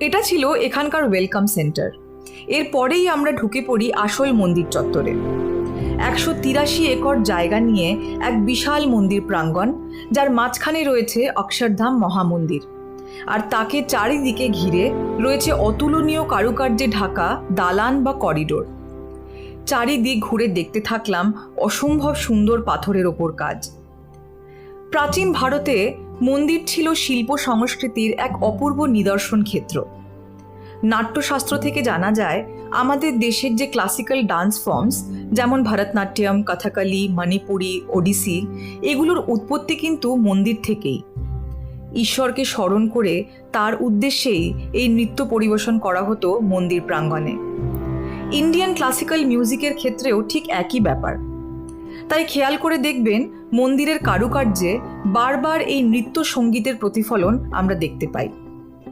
এটা ছিল এখানকার ওয়েলকাম সেন্টার। এরপরেই আমরা ঢুকে পড়ি আসল মন্দির চত্বরে। 183 একর জায়গা নিয়ে এক বিশাল মন্দির প্রাঙ্গণ, যার মাঝখানে রয়েছে অক্ষরধাম মহামন্দির, আর তাকে চারিদিকে ঘিরে রয়েছে অতুলনীয় কারুকার্যে ঢাকা দালান বা করিডোর। চারিদিক ঘুরে দেখতে থাকলাম অসম্ভব সুন্দর পাথরের ওপর কাজ। প্রাচীন ভারতে মন্দির ছিল শিল্প সংস্কৃতির এক অপূর্ব নিদর্শন ক্ষেত্র। নাট্যশাস্ত্র থেকে জানা যায়, আমাদের দেশের যে ক্লাসিক্যাল ডান্স ফর্মস যেমন ভরতনাট্যম, কথাকলি, মণিপুরি, ওডিসি, এগুলোর উৎপত্তি কিন্তু মন্দির থেকেই। ঈশ্বরকে স্মরণ করে তার উদ্দেশ্যেই এই নৃত্য পরিবেশন করা হতো মন্দির প্রাঙ্গণে। ইন্ডিয়ান ক্লাসিক্যাল মিউজিকের ক্ষেত্রেও ঠিক একই ব্যাপার। তাই খেয়াল করে দেখবেন মন্দিরের কারুকার্যে বারবার এই নৃত্য সঙ্গীতের প্রতিফলন আমরা দেখতে পাই।